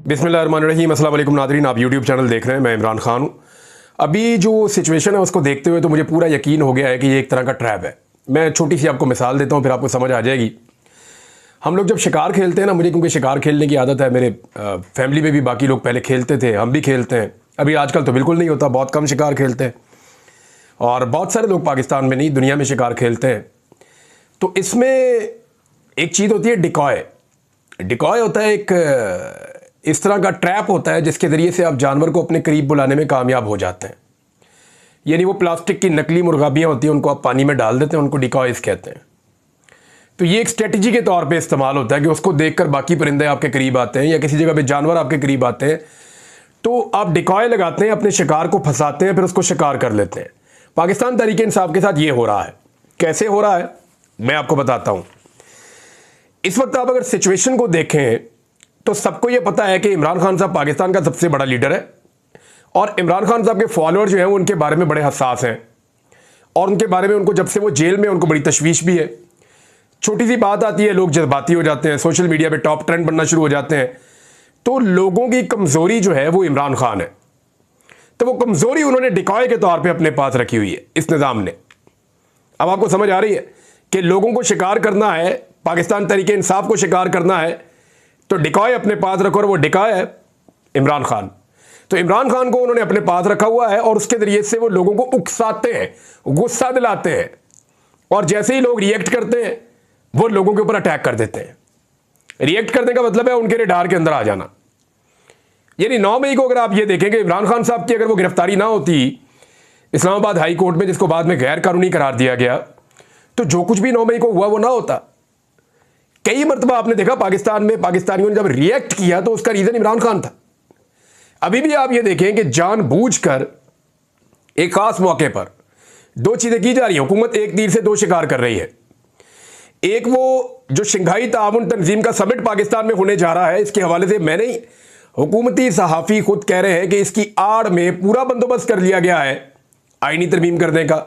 बिस्मिल्लाहिर्रहमानिर्रहीम। अस्सलाम वालेकुम नाज़रीन, आप यूट्यूब चैनल देख रहे हैं। मैं इमरान खान हूँ। अभी जो सिचुएशन है उसको देखते हुए तो मुझे पूरा यकीन हो गया है कि ये एक तरह का ट्रैप है। मैं छोटी सी आपको मिसाल देता हूँ, फिर आपको समझ आ जाएगी। हम लोग जब शिकार खेलते हैं ना, मुझे क्योंकि शिकार खेलने की आदत है, मेरे फैमिली में भी बाकी लोग पहले खेलते थे, हम भी खेलते हैं। अभी आजकल तो बिल्कुल नहीं होता, बहुत कम शिकार खेलते हैं और बहुत सारे लोग पाकिस्तान में नहीं दुनिया में शिकार खेलते हैं। तो इसमें एक चीज़ होती है डिकॉय। डिकॉय होता है एक इस तरह का ट्रैप होता है जिसके ज़रिए से आप जानवर को अपने करीब बुलाने में कामयाब हो जाते हैं। यानी वो प्लास्टिक की नकली मुर्गाबियाँ होती हैं, उनको आप पानी में डाल देते हैं, उनको डिकॉयज़ कहते हैं। तो ये एक स्ट्रेटजी के तौर पे इस्तेमाल होता है कि उसको देखकर बाकी परिंदे आपके करीब आते हैं या किसी जगह पे जानवर आपके करीब आते हैं, तो आप डिकॉय लगाते हैं, अपने शिकार को फंसाते हैं, फिर उसको शिकार कर लेते हैं। पाकिस्तान तहरीक इंसाफ के साथ ये हो रहा है। कैसे हो रहा है मैं आपको बताता हूँ। इस वक्त आप अगर सिचुएशन को देखें तो सबको ये पता है कि इमरान खान साहब पाकिस्तान का सबसे बड़ा लीडर है और इमरान खान साहब के फॉलोअर जो हैं वो उनके बारे में बड़े हसास हैं और उनके बारे में उनको जब से वो जेल में उनको बड़ी तशवीश भी है। छोटी सी बात आती है, लोग जज्बाती हो जाते हैं, सोशल मीडिया पे टॉप ट्रेंड बनना शुरू हो जाते हैं। तो लोगों की कमज़ोरी जो है वो इमरान खान है, तो वो कमज़ोरी उन्होंने डिकॉय के तौर पर अपने पास रखी हुई है इस निज़ाम ने। अब आपको समझ आ रही है कि लोगों को शिकार करना है, पाकिस्तान तहरीक इंसाफ को शिकार करना है, तो डिकॉय अपने पास रखो और वो डिकॉय है इमरान खान। तो इमरान खान को उन्होंने अपने पास रखा हुआ है और उसके ज़रिए से वो लोगों को उकसाते हैं, गुस्सा दिलाते हैं और जैसे ही लोग रिएक्ट करते हैं वो लोगों के ऊपर अटैक कर देते हैं। रिएक्ट करने का मतलब है उनके रडार के अंदर आ जाना। यानी 9 मई को अगर आप ये देखेंगे इमरान खान साहब की अगर वो गिरफ्तारी ना होती इस्लामाबाद हाई कोर्ट में, जिसको बाद में गैर कानूनी करार दिया गया, तो जो कुछ भी 9 मई को हुआ वो ना होता। कई मरतबा आपने देखा पाकिस्तान में पाकिस्तानियों ने जब रिएक्ट किया तो उसका रीजन इमरान खान था। अभी भी आप ये देखें कि जानबूझकर एक खास मौके पर दो चीजें की जा रही हैं। हुकूमत एक तीर से दो शिकार कर रही है। एक वो जो शंघाई ताउन तंजीम का समिट पाकिस्तान में होने जा रहा है, इसके हवाले से मैंने ही हुकूमती सहाफ़ी खुद कह रहे हैं कि इसकी आड़ में पूरा बंदोबस्त कर लिया गया है आईनी तरमीम करने का।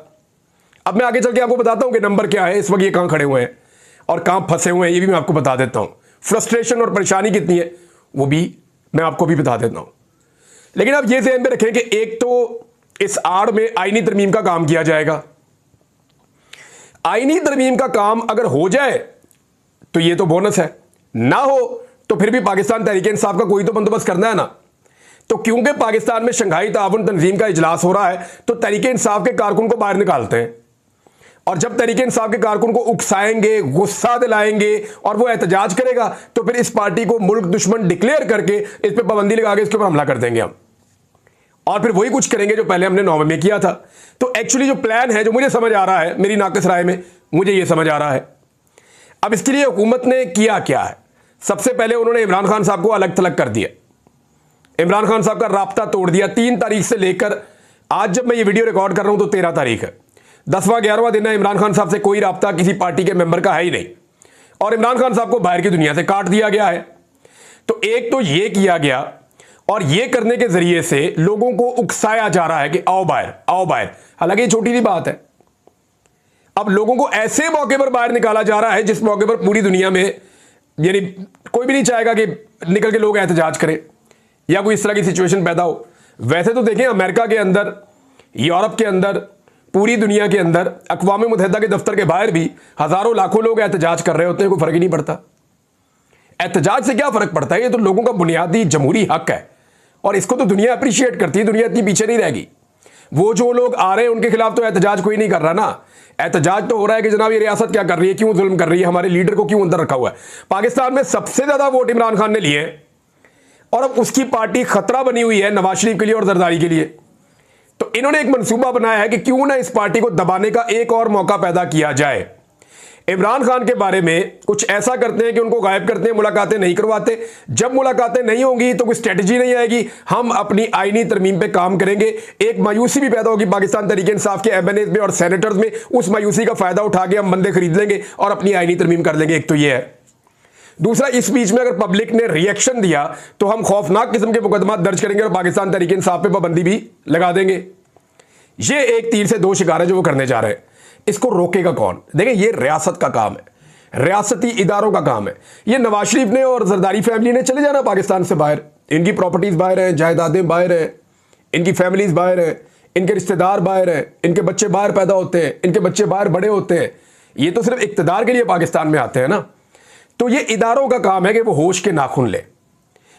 अब मैं आगे चल के आपको बताता हूं कि नंबर क्या है, इस वक्त ये कहां खड़े हुए हैं और कहां फंसे हुए हैं, ये भी मैं आपको बता देता हूं। फ्रस्ट्रेशन और परेशानी कितनी है वो भी मैं आपको भी बता देता हूं। लेकिन आप ये ध्यान में रखें कि एक तो इस आड़ में आईनी तरमीम का काम किया जाएगा। आईनी तरमीम का काम अगर हो जाए तो ये तो बोनस है, ना हो तो फिर भी पाकिस्तान तहरीक इंसाफ का कोई तो बंदोबस्त करना है ना। तो क्योंकि पाकिस्तान में शंघाई ताउन तंजीम का इजलास हो रहा है तो तहरीक इंसाफ के कारकुन को बाहर निकालते हैं और जब तहरीक इंसाफ के कारकुन को उकसाएंगे, गुस्सा दिलाएंगे और वो एहतजाज करेगा तो फिर इस पार्टी को मुल्क दुश्मन डिक्लेयर करके इस पर पाबंदी लगा के इसके ऊपर हमला कर देंगे हम, और फिर वही कुछ करेंगे जो पहले हमने 9 मई में किया था। तो एक्चुअली जो प्लान है, जो मुझे समझ आ रहा है, मेरी नाकिस राय में मुझे ये समझ आ रहा है। अब इसके लिए हुकूमत ने किया क्या है। सबसे पहले उन्होंने इमरान खान साहब को अलग थलग कर दिया। इमरान खान साहब का राब्ता तोड़ दिया। 3 तारीख से लेकर आज जब मैं ये वीडियो रिकॉर्ड कर रहा हूं तो 13 तारीख है, 10वां 11वां दिन है। इमरान खान साहब से कोई राब्ता किसी पार्टी के मेंबर का है ही नहीं और इमरान खान साहब को बाहर की दुनिया से काट दिया गया है। तो एक तो ये किया गया और ये करने के जरिए से लोगों को उकसाया जा रहा है कि आओ बाहर, आओ बाहर। हालांकि ये छोटी सी बात है। अब लोगों को ऐसे मौके पर बाहर निकाला जा रहा है जिस मौके पर पूरी दुनिया में यानी कोई भी नहीं चाहेगा कि निकल के लोग एहतजाज करें या कोई इस तरह की सिचुएशन पैदा हो। वैसे तो देखें अमेरिका के अंदर, यूरोप के अंदर, पूरी दुनिया के अंदर, अक़वाम मुत्तहिदा के दफ्तर के बाहर भी हजारों लाखों लोग एहतजाज कर रहे होते हैं, कोई फर्क ही नहीं पड़ता। एहतजाज से क्या फर्क पड़ता है, ये तो लोगों का बुनियादी जमहूरी हक है और इसको तो दुनिया अप्रिशिएट करती है। दुनिया इतनी पीछे नहीं रहेगी। वो जो लोग आ रहे हैं उनके खिलाफ तो एहतजाज कोई नहीं कर रहा ना। एहतजाज तो हो रहा है कि जनाब ये रियासत क्या कर रही है, क्यों जुल्म कर रही है, हमारे लीडर को क्यों अंदर रखा हुआ है। पाकिस्तान में सबसे ज्यादा वोट इमरान खान ने लिए और अब उसकी पार्टी खतरा बनी हुई है नवाज शरीफ के लिए और जरदारी के लिए। तो इन्होंने एक मंसूबा बनाया है कि क्यों ना इस पार्टी को दबाने का एक और मौका पैदा किया जाए। इमरान खान के बारे में कुछ ऐसा करते हैं कि उनको गायब करते हैं, मुलाकातें नहीं करवाते। जब मुलाकातें नहीं होंगी तो कोई स्ट्रेटजी नहीं आएगी, हम अपनी आईनी तरमीम पे काम करेंगे। एक मायूसी भी पैदा होगी पाकिस्तान तहरीक इंसाफ के एमएनए में और सेनेटर्स में। उस मायूसी का फायदा उठा के हम बंदे खरीद लेंगे और अपनी आईनी तरमीम कर लेंगे। एक तो ये है। दूसरा, इस बीच में अगर पब्लिक ने रिएक्शन दिया तो हम खौफनाक किस्म के मुकदमा दर्ज करेंगे और पाकिस्तान तहरीक इंसाफ पे पाबंदी भी लगा देंगे। ये एक तीर से दो शिकार है जो वो करने जा रहे हैं। इसको रोकेगा कौन? देखिए, ये रियासत का काम है, रियासती इदारों का काम है। ये नवाज शरीफ ने और जरदारी फैमिली ने चले जाना पाकिस्तान से बाहर, इनकी प्रॉपर्टीज बाहर हैं, जायदादें बाहर हैं, इनकी फैमिलीज बाहर हैं, इनके रिश्तेदार बाहर हैं, इनके बच्चे बाहर पैदा होते हैं, इनके बच्चे बाहर बड़े होते हैं। ये तो सिर्फ इक्तदार के लिए पाकिस्तान में आते हैं ना। तो ये इदारों का काम है कि वो होश के नाखून ले,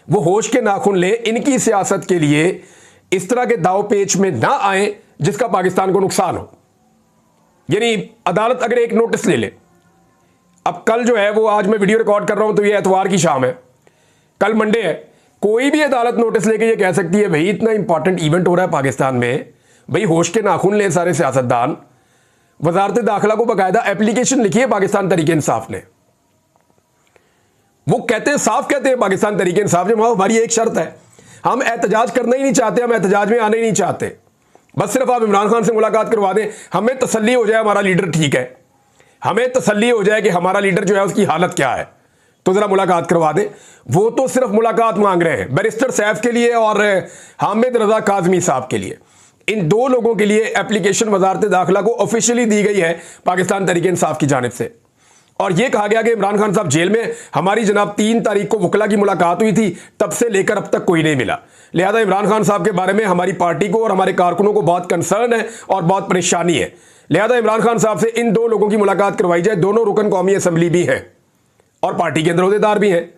वो होश के नाखून ले, इनकी सियासत के लिए इस तरह के दाव पेच में ना आए जिसका पाकिस्तान को नुकसान हो। यानी अदालत अगर एक नोटिस ले ले, अब कल जो है वो, आज मैं वीडियो रिकॉर्ड कर रहा हूं तो ये एतवार की शाम है, कल मंडे है, कोई भी अदालत नोटिस लेके ये कह सकती है भाई इतना इंपॉर्टेंट इवेंट हो रहा है पाकिस्तान में, भाई होश के नाखून ले सारे सियासतदान। वजारत दाखिला को बाकायदा एप्लीकेशन लिखी है पाकिस्तान तरीके इंसाफ ने। वो कहते हैं, साफ कहते हैं पाकिस्तान तरीके इंसाफ ने, हमारी एक शर्त है, हम एहतजाज करना ही नहीं चाहते, हम एहतजाज में आने ही नहीं चाहते, बस सिर्फ आप इमरान खान से मुलाकात करवा दें, हमें तसल्ली हो जाए हमारा लीडर ठीक है, हमें तसल्ली हो जाए कि हमारा लीडर जो है उसकी हालत क्या है, तो जरा मुलाकात करवा दें। वो तो सिर्फ मुलाकात मांग रहे हैं बैरिस्टर सैफ के लिए और हामिद रजा काजमी साहब के लिए। इन दो लोगों के लिए एप्लीकेशन वजारत दाखिला को ऑफिशियली दी गई है पाकिस्तान तरीके इंसाफ की जानिब से, और यह कहा गया कि इमरान खान साहब जेल में, हमारी जनाब 3 तारीख को वकला की मुलाकात हुई थी, तब से लेकर अब तक कोई नहीं मिला। लिहाजा इमरान खान साहब के बारे में हमारी पार्टी को और हमारे कारकुनों को बहुत कंसर्न है और बहुत परेशानी है। लिहाजा इमरान खान साहब से इन 2 लोगों की मुलाकात करवाई जाए। दोनों रुकन कौमी असम्बली भी हैं और पार्टी के अंदर अहदेदार भी हैं।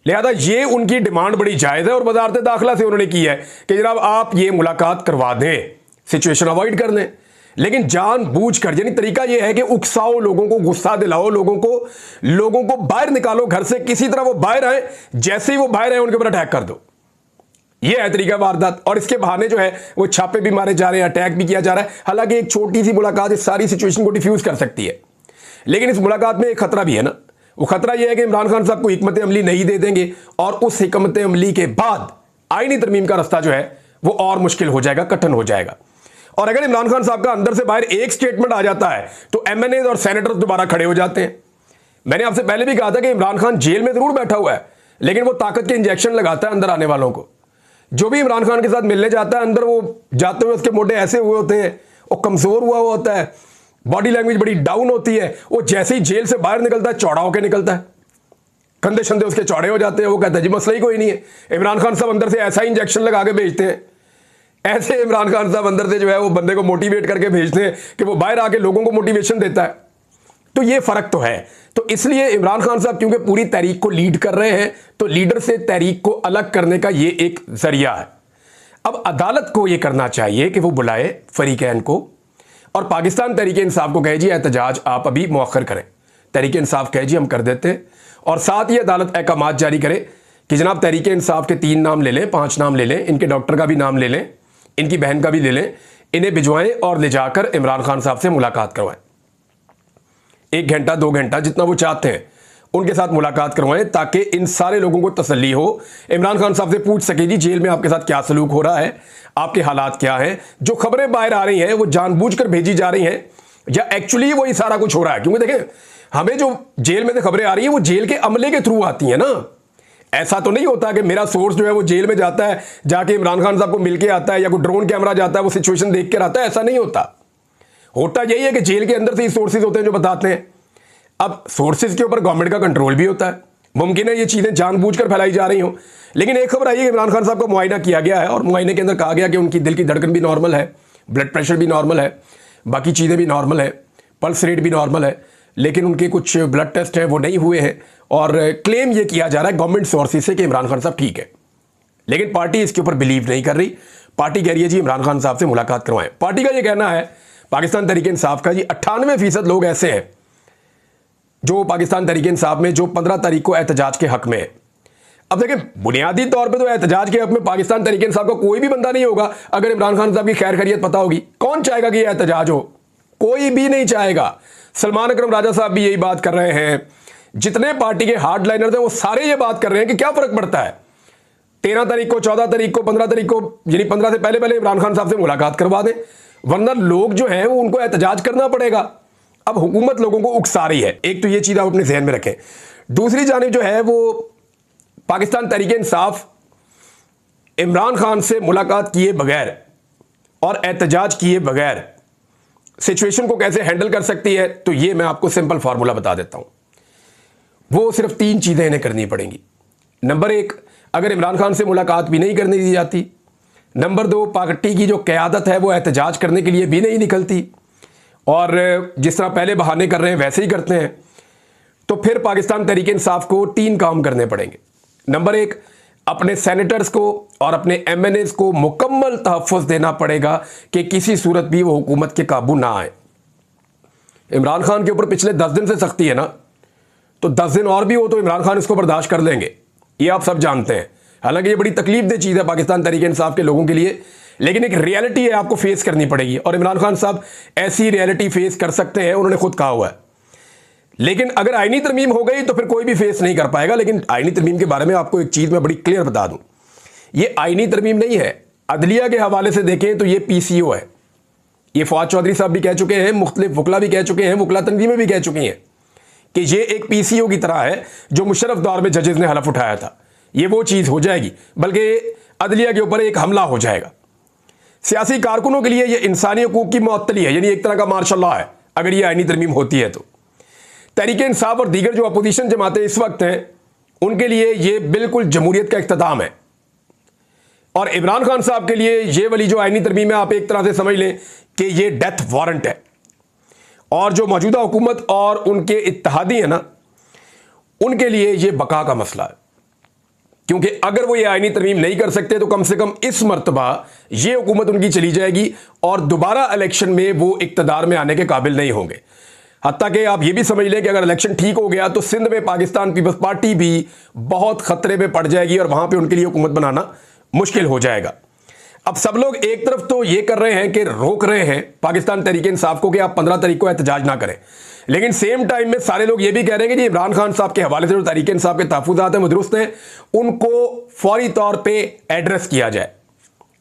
लिहाजा ये उनकी डिमांड बड़ी जायज़ है और वजारत दाखिला से उन्होंने की है कि जनाब आप ये मुलाकात करवा दें, सिचुएशन अवॉइड कर लें। लेकिन जानबूझकर, यानी तरीका यह है कि उकसाओ लोगों को, गुस्सा दिलाओ लोगों को बाहर निकालो घर से, किसी तरह वो बाहर आए, जैसे ही वो बाहर आए उनके ऊपर अटैक कर दो। यह है तरीका वारदात, और इसके बहाने जो है वो छापे भी मारे जा रहे हैं, अटैक भी किया जा रहा है। हालांकि एक छोटी सी मुलाकात इस सारी सिचुएशन को डिफ्यूज कर सकती है, लेकिन इस मुलाकात में एक खतरा भी है ना। वो खतरा यह है कि इमरान खान साहब को हिकमत अमली नहीं दे देंगे और उस हिकमत अमली के बाद आईनी तरमीम का रास्ता जो है वो और मुश्किल हो जाएगा, कठिन हो जाएगा। और अगर इमरान खान साहब का अंदर से बाहर एक स्टेटमेंट आ जाता है तो एमएनए और सेनेटर्स दोबारा खड़े हो जाते हैं। मैंने आपसे पहले भी कहा था कि इमरान खान जेल में जरूर बैठा हुआ है, लेकिन वो ताकत के इंजेक्शन लगाता है अंदर आने वालों को। जो भी इमरान खान के साथ मिलने जाता है, अंदर वो जाते हुए उसके मोढे ऐसे हुए होते हैं, वो कमजोर हुआ होता है, बॉडी लैंग्वेज बड़ी डाउन होती है। वो जैसे ही जेल से बाहर निकलता है चौड़ा होकर निकलता है, कंधे शंधे उसके चौड़े हो जाते हैं। वो कहता है जी मसला ही कोई नहीं है। इमरान खान साहब अंदर से ऐसा इंजेक्शन लगा के भेजते हैं, ऐसे इमरान खान साहब अंदर से जो है वो बंदे को मोटिवेट करके भेजते हैं कि वो बाहर आके लोगों को मोटिवेशन देता है। तो ये फर्क तो है। तो इसलिए इमरान खान साहब क्योंकि पूरी तहरीक को लीड कर रहे हैं, तो लीडर से तहरीक को अलग करने का ये एक जरिया है। अब अदालत को ये करना चाहिए कि वो बुलाए फरीकैन को और पाकिस्तान तहरीक इंसाफ को कहे जी एहतजाज आप अभी मौखर करें, तहरीक इंसाफ कहे जी हम कर देते हैं, और साथ ही अदालत अहकामात जारी करे कि जनाब तहरीक इंसाफ के 3 नाम ले लें, 5 नाम ले लें, इनके डॉक्टर का भी नाम ले लें, इनकी बहन का भी ले लें, इन्हें भिजवाएं और ले जाकर इमरान खान साहब से मुलाकात करवाएं। 1 घंटा 2 घंटा जितना वो चाहते हैं उनके साथ मुलाकात करवाएं, ताकि इन सारे लोगों को तसल्ली हो। इमरान खान साहब से पूछ सके जी जेल में आपके साथ क्या सलूक हो रहा है, आपके हालात क्या हैं, जो खबरें बाहर आ रही हैं वो जानबूझकर भेजी जा रही हैं या एक्चुअली वही सारा कुछ हो रहा है। क्योंकि देखें, हमें जो जेल में से खबरें आ रही हैं वो जेल के अमले के थ्रू आती हैं ना। ऐसा तो नहीं होता कि मेरा सोर्स जो है वो जेल में जाता है, जाके इमरान खान साहब को मिलके आता है, या कोई ड्रोन कैमरा जाता है वो सिचुएशन देख कर आता है। ऐसा नहीं होता। होता यही है कि जेल के अंदर से ही सोर्सेज होते हैं जो बताते हैं। अब सोर्सेज के ऊपर गवर्नमेंट का कंट्रोल भी होता है। मुमकिन है ये चीजें जानबूझकर फैलाई जा रही हों, लेकिन एक खबर आई है कि इमरान खान साहब का मुआयना किया गया है और मुआयने के अंदर कहा गया कि उनकी दिल की धड़कन भी नॉर्मल है, ब्लड प्रेशर भी नॉर्मल है, बाकी चीज़ें भी नॉर्मल है, पल्स रेट भी नॉर्मल है, लेकिन उनके कुछ ब्लड टेस्ट हैं वो नहीं हुए हैं। और क्लेम ये किया जा रहा है गवर्नमेंट सोर्सेज से कि इमरान खान साहब ठीक है, लेकिन पार्टी इसके ऊपर बिलीव नहीं कर रही। पार्टी कह रही है जी इमरान खान साहब से मुलाकात करवाएं। पार्टी का ये कहना है, पाकिस्तान तहरीक इंसाफ का, जी 98% लोग ऐसे हैं जो पाकिस्तान तहरीक इंसाफ में जो 15 तारीख को एहतजाज के हक में है। अब देखिए, बुनियादी तौर पे तो एहतजाज के हक में पाकिस्तान तहरीक इंसाफ का कोई भी बंदा नहीं होगा अगर इमरान खान साहब की खैर खैरियत पता होगी। कौन चाहेगा कि यह एहतजाज हो? कोई भी नहीं चाहेगा। सलमान अकरम राजा साहब भी यही बात कर रहे हैं, जितने पार्टी के हार्ड लाइनर थे वो सारे ये बात कर रहे हैं कि क्या फर्क पड़ता है, 13 तारीख को, 14 तारीख को, 15 तारीख को, यानी 15 से पहले पहले इमरान खान साहब से मुलाकात करवा दें, वरना लोग जो हैं वो उनको एहतजाज करना पड़ेगा। अब हुकूमत लोगों को उकसा रही है। एक तो ये चीज़ आप अपने जहन में रखें। दूसरी जानिब जो है वो पाकिस्तान तहरीक इंसाफ इमरान खान से मुलाकात किए बगैर और एहतजाज किए बगैर सिचुएशन को कैसे हैंडल कर सकती है, तो ये मैं आपको सिंपल फार्मूला बता देता हूं। वो सिर्फ 3 चीज़ें इन्हें करनी पड़ेंगी। नंबर 1, अगर इमरान खान से मुलाकात भी नहीं करने दी जाती। नंबर 2, पार्टी की जो क़यादत है वो एहतजाज करने के लिए भी नहीं निकलती और जिस तरह पहले बहाने कर रहे हैं वैसे ही करते हैं, तो फिर पाकिस्तान तहरीक इंसाफ को 3 काम करने पड़ेंगे। नंबर 1, अपने सेनेटर्स को और अपने एमएनएस को मुकम्मल तहफ़्फ़ुज़ देना पड़ेगा कि किसी सूरत भी वो हुकूमत के काबू ना आए। इमरान खान के ऊपर पिछले 10 दिन से सख्ती है ना, तो 10 दिन और भी हो तो इमरान खान इसको बर्दाश्त कर लेंगे, ये आप सब जानते हैं। हालांकि ये बड़ी तकलीफ दे चीज़ है पाकिस्तान तहरीक इंसाफ के लोगों के लिए, लेकिन एक रियलिटी है, आपको फेस करनी पड़ेगी और इमरान खान साहब ऐसी रियलिटी फेस कर सकते हैं, उन्होंने खुद कहा हुआ है। लेकिन अगर आईनी तरमीम हो गई तो फिर कोई भी फेस नहीं कर पाएगा। लेकिन आईनी तरमीम के बारे में आपको एक चीज़ मैं बड़ी क्लियर बता दूं, ये आईनी तरमीम नहीं है। अदलिया के हवाले से देखें तो ये पीसीओ है। ये फवाद चौधरी साहब भी कह चुके हैं, मुख्तलिफ वकला भी कह चुके हैं, वकला तंजीमें भी कह चुकी हैं कि ये एक पीसीओ की तरह है जो मुशर्रफ दौर में जजेस ने हलफ उठाया था। ये वो चीज़ हो जाएगी, बल्कि अदलिया के ऊपर एक हमला हो जाएगा। सियासी कारकुनों के लिए ये इंसानी हकूक़ की मुअत्तली है, यानी एक तरह का मार्शल लॉ है अगर ये आईनी तरमीम होती है तो। तहरीक इंसाफ और दीगर जो अपोजिशन जमातें इस वक्त हैं उनके लिए ये बिल्कुल जमहूरियत का इख्तिताम है और इमरान खान साहब के लिए ये वाली जो आईनी तरमीम है आप एक तरह से समझ लें कि ये डेथ वारंट है। और जो मौजूदा हुकूमत और उनके इत्तेहादी हैं ना, उनके लिए ये बका का मसला है, क्योंकि अगर वो ये आईनी तरमीम नहीं कर सकते तो कम से कम इस मर्तबा ये हुकूमत उनकी चली जाएगी और दोबारा इलेक्शन में वो इक़्तिदार में आने के काबिल नहीं होंगे। हत्ता कि आप ये भी समझ लें कि अगर इलेक्शन ठीक हो गया तो सिंध में पाकिस्तान पीपल्स पार्टी भी बहुत खतरे में पड़ जाएगी और वहां पे उनके लिए हुकूमत बनाना मुश्किल हो जाएगा। अब सब लोग एक तरफ तो ये कर रहे हैं कि रोक रहे हैं पाकिस्तान तहरीक इंसाफ को कि आप 15 तारीख को एहतजाज ना करें, लेकिन सेम टाइम में सारे लोग ये भी कह रहे हैं कि इमरान खान साहब के हवाले से जो तहरीक इंसाफ के तहफ़्फ़ुज़ात हैं वो दुरुस्त हैं, उनको फौरी तौर पर एड्रेस किया जाए।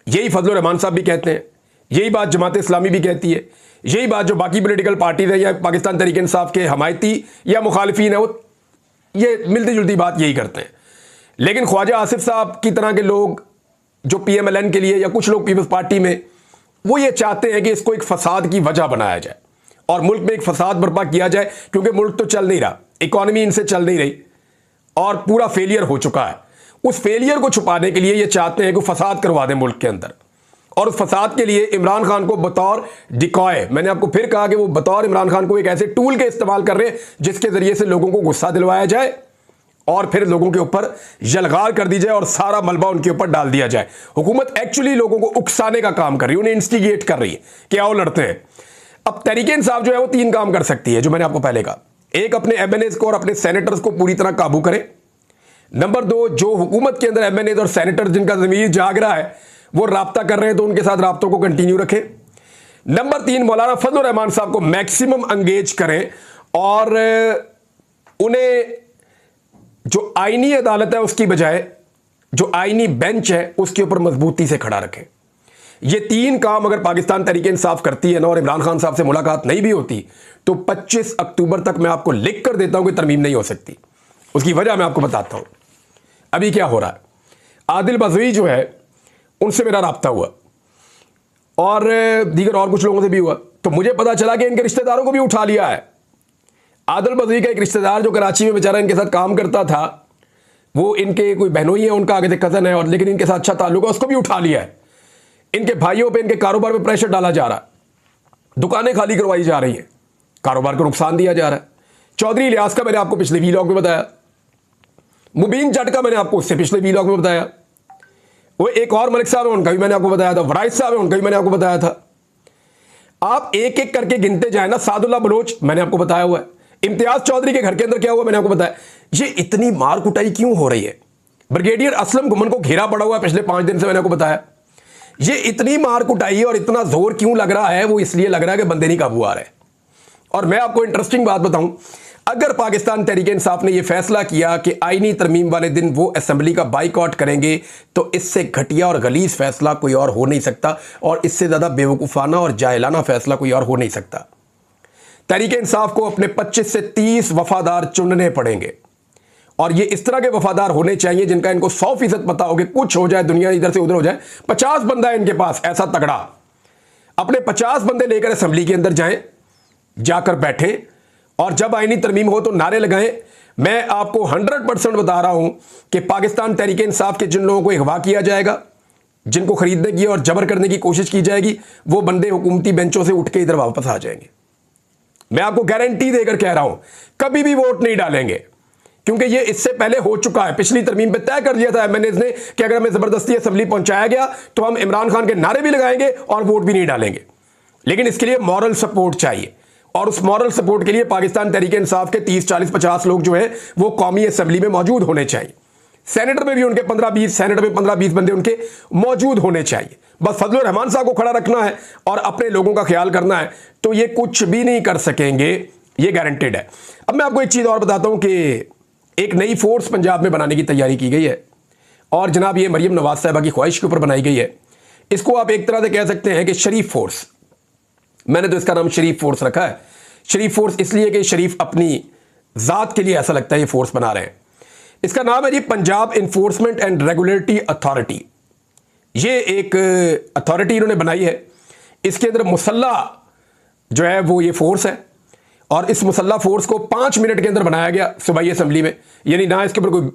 यही फजल रहमान साहब भी कहते हैं, यही बात जमात इस्लामी भी कहती है, यही बात जो बाकी पॉलिटिकल पार्टीज है या पाकिस्तान तहरीक इंसाफ के हमायती या मुखालिफिन है वो ये मिलती जुलती बात यही करते हैं। लेकिन ख्वाजा आसिफ साहब की तरह के लोग जो PMLN के लिए या कुछ लोग पीपल्स पार्टी में, वो ये चाहते हैं कि इसको एक फसाद की वजह बनाया जाए और मुल्क में एक फसाद बर्पा किया जाए, क्योंकि मुल्क तो चल नहीं रहा, इकॉनमी इनसे चल नहीं रही और पूरा फेलियर हो चुका है। उस फेलियर को छुपाने के लिए ये चाहते हैं कि फसाद करवा दें मुल्क के अंदर, और उस फसाद के लिए इमरान खान को बतौर डिकॉय, मैंने आपको फिर कहा कि वो बतौर इमरान खान को एक ऐसे टूल के इस्तेमाल कर रहे हैं जिसके जरिए से लोगों को गुस्सा दिलवाया जाए और फिर लोगों के ऊपर यलगार कर दी जाए और सारा मलबा उनके ऊपर डाल दिया जाए। हुकूमत एक्चुअली लोगों को उकसाने का काम कर रही है, उन्हें इंस्टिगेट कर रही है कि आओ लड़ते हैं। अब तहरीक इंसाफ जो है वो 3 काम कर सकती है जो मैंने आपको पहले कहा। एक, अपने एमएनएस को और अपने सेनेटर्स को पूरी तरह काबू करे। नंबर 2, जो हुकूमत के अंदर एमएनएस और सेनेटर जिनका ज़मीर जाग रहा है वो राब्ता कर रहे हैं तो उनके साथ राब्तों को कंटिन्यू रखें। नंबर 3, मौलाना फजल रहमान साहब को मैक्सिमम एंगेज करें और उन्हें जो आईनी अदालत है उसकी बजाय जो आईनी बेंच है उसके ऊपर मजबूती से खड़ा रखें। ये 3 काम अगर पाकिस्तान तहरीक इंसाफ करती है ना और इमरान खान साहब से मुलाकात नहीं भी होती तो 25 अक्टूबर तक मैं आपको लिख कर देता हूं कि तरमीम नहीं हो सकती। उसकी वजह मैं आपको बताता हूं। अभी क्या हो रहा है, आदिल बज़वी जो है उनसे मेरा राब्ता हुआ और दीगर और कुछ लोगों से भी हुआ, तो मुझे पता चला कि इनके रिश्तेदारों को भी उठा लिया है। आदिल बज़वी का एक रिश्तेदार जो कराची में बेचारा इनके साथ काम करता था, वो इनके कोई बहनोई है, उनका आगे से कज़न है और लेकिन इनके साथ अच्छा ताल्लुक है, उसको भी उठा लिया है। इनके भाइयों पे, इनके कारोबार पे प्रेशर डाला जा रहा है, दुकानें खाली करवाई जा रही हैं, कारोबार को नुकसान दिया जा रहा है। चौधरी इलियास का मैंने आपको पिछले वीलॉग में बताया, मुबीन जट का मैंने आपको उससे पिछले वीलॉग में बताया, वो एक और मलिक साहब है उनका भी मैंने आपको बताया था, वराइस साहब है उनका भी मैंने आपको बताया था। आप एक एक करके गिनते जाए ना, सादुल्ला बलोच मैंने आपको बताया हुआ है, इम्तियाज चौधरी के घर के अंदर क्या हुआ मैंने आपको बताया। ये इतनी मार कुटाई क्यों हो रही है? ब्रिगेडियर असलम घुमन को घेरा पड़ा हुआ है पिछले 5 दिन से, मैंने आपको बताया। ये इतनी मार कुटाई और इतना जोर क्यों लग रहा है? वो इसलिए लग रहा है कि बंदे नहीं काबू आ रहे। और मैं आपको इंटरेस्टिंग बात बताऊं, अगर पाकिस्तान तहरीक इंसाफ ने यह फैसला किया कि आईनी तरमीम वाले दिन वो असेंबली का बाइकआउट करेंगे तो इससे घटिया और गलीज फैसला कोई और हो नहीं सकता और इससे ज्यादा बेवकूफाना और जाहिलाना फैसला कोई और हो नहीं सकता। तहरीक इंसाफ को अपने 25 से 30 वफादार चुनने पड़ेंगे और ये इस तरह के वफादार होने चाहिए जिनका इनको 100% पता हो कि कुछ हो जाए, दुनिया इधर से उधर हो जाए, 50 बंदा है इनके पास ऐसा तगड़ा, अपने 50 बंदे लेकर असेंबली के अंदर जाएं, जाकर बैठें और जब आईनी तरमीम हो तो नारे लगाएं, मैं आपको 100% बता रहा हूं कि पाकिस्तान तहरीक इंसाफ के जिन लोगों को अगवा किया जाएगा, जिनको खरीदने की और जबर करने की कोशिश की जाएगी, वो बंदे हुकूमती बेंचों से उठ के इधर वापस आ जाएंगे। मैं आपको गारंटी देकर कह रहा हूं, कभी भी वोट नहीं डालेंगे, क्योंकि ये इससे पहले हो चुका है। पिछली तरमीम पे तय कर दिया था मैंने इसने कि अगर हमें जबरदस्ती असेंबली पहुंचाया गया तो हम इमरान खान के नारे भी लगाएंगे और वोट भी नहीं डालेंगे। लेकिन इसके लिए मॉरल सपोर्ट चाहिए, और उस मॉरल सपोर्ट के लिए पाकिस्तान तहरीक इंसाफ के 30, 40, 50 लोग जो है वो कौमी असेंबली में मौजूद होने चाहिए। सेनेटर में भी उनके 15-20, सेनेटर में 15-20 बंदे उनके मौजूद होने चाहिए। बस फजलुर रहमान साहब को खड़ा रखना है और अपने लोगों का ख्याल करना है, तो ये कुछ भी नहीं कर सकेंगे, ये गारंटेड है। अब मैं आपको एक चीज और बताता हूं कि एक नई फोर्स पंजाब में बनाने की तैयारी की गई है, और जनाब ये मरियम नवाज साहिबा की ख्वाहिश के ऊपर बनाई गई है। इसको आप एक तरह से कह सकते हैं कि शरीफ फोर्स। मैंने तो इसका नाम शरीफ फोर्स रखा है। शरीफ फोर्स इसलिए कि शरीफ अपनी जात के लिए ऐसा लगता है ये फोर्स बना रहे हैं। इसका नाम है जी Punjab enforcement and regulatory authority. ये एक अथॉरिटी इन्होंने बनाई है। इसके अंदर मुसल्ला जो है वो ये फोर्स है, और इस मुसल्ला फोर्स को 5 मिनट के अंदर बनाया गया सूबाई असेंबली में। यानी ना इसके ऊपर कोई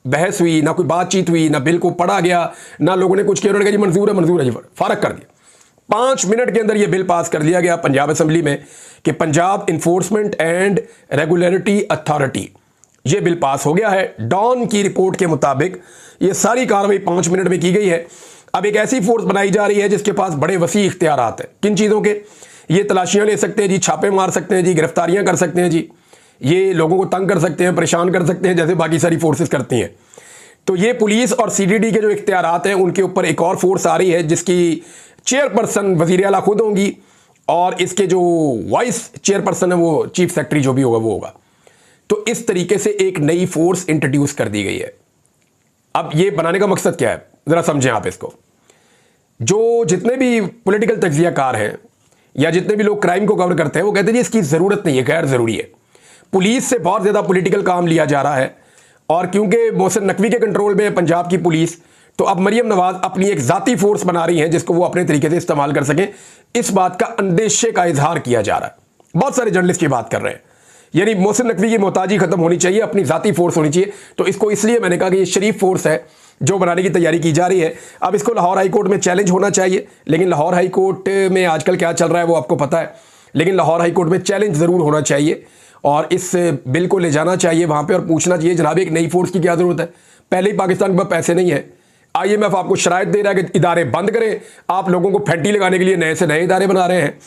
बहस हुई, ना कोई बातचीत हुई, ना बिल को पढ़ा गया, ना लोगों ने कुछ किया, उन्होंने कहा जी मंजूर है जी, फारक कर दिया। 5 मिनट के अंदर यह बिल पास कर दिया गया पंजाब असेंबली में कि Punjab enforcement and regulatory authority, यह बिल पास हो गया है। डॉन की रिपोर्ट के मुताबिक यह सारी कार्रवाई 5 मिनट में की गई है। अब एक ऐसी फोर्स बनाई जा रही है जिसके पास बड़े वसी इख्तियारात हैं। किन चीज़ों के? ये तलाशियां ले सकते हैं जी, छापे मार सकते हैं जी, गिरफ्तारियां कर सकते हैं जी, ये लोगों को तंग कर सकते हैं, परेशान कर सकते हैं, जैसे बाकी सारी फोर्सेस करती हैं। तो ये पुलिस और सीडीडी के जो इख्तियारात हैं उनके ऊपर एक और फोर्स आ रही है जिसकी चेयरपर्सन वज़ीर आला खुद होंगी, और इसके जो वाइस चेयरपर्सन है वो चीफ सेक्रेटरी जो भी होगा वो होगा। तो इस तरीके से एक नई फोर्स इंट्रोड्यूस कर दी गई है। अब ये बनाने का मकसद क्या है, जरा समझें आप इसको। जो जितने भी पॉलिटिकल तज्जियाकार हैं या जितने भी लोग क्राइम को कवर करते हैं वो कहते हैं जी इसकी ज़रूरत नहीं है, गैर ज़रूरी है। पुलिस से बहुत ज़्यादा पॉलिटिकल काम लिया जा रहा है, और क्योंकि मोहसिन नकवी के कंट्रोल में है पंजाब की पुलिस, तो अब मरियम नवाज अपनी एक ज़ाती फोर्स बना रही हैं जिसको वो अपने तरीके से इस्तेमाल कर सकें। इस बात का अंदेशे का इजहार किया जा रहा है। बहुत सारे जर्नलिस्ट की बात कर रहे हैं, यानी मोहसिन नकवी की मोहताजी खत्म होनी चाहिए, अपनी ज़ाती फोर्स होनी चाहिए। तो इसको इसलिए मैंने कहा कि ये शरीफ फोर्स है जो बनाने की तैयारी की जा रही है। अब इसको लाहौर हाई कोर्ट में चैलेंज होना चाहिए, लेकिन लाहौर हाई कोर्ट में आजकल क्या चल रहा है वो आपको पता है। लेकिन लाहौर हाई कोर्ट में चैलेंज ज़रूर होना चाहिए, और इस बिल को ले जाना चाहिए वहाँ पे और पूछना चाहिए जनाब एक नई फोर्स की क्या ज़रूरत है। पहले ही पाकिस्तान के पास पैसे नहीं है, IMF आपको शराइत दे रहा है कि इदारे बंद करें, आप लोगों को फैंटी लगाने के लिए नए से नए इदारे बना रहे हैं।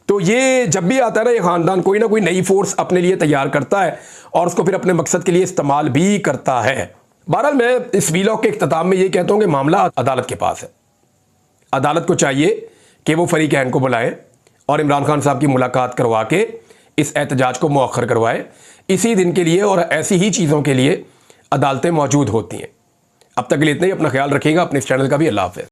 तो ये जब भी आता है ना, ये ख़ानदान कोई ना कोई नई फोर्स अपने लिए तैयार करता है और उसको फिर अपने मकसद के लिए इस्तेमाल भी करता है। बहरहाल मैं इस वीलॉग के इख्तिताम में ये कहता हूँ कि मामला अदालत के पास है। अदालत को चाहिए कि वो फरीकैन को बुलाएं और इमरान खान साहब की मुलाकात करवा के इस एहतजाज को मौखर करवाए। इसी दिन के लिए और ऐसी ही चीज़ों के लिए अदालतें मौजूद होती हैं। अब तक के लिए इतना ही। अपना ख्याल रखिएगा, अपने इस चैनल का भी। अल्लाह हाफ़िज़।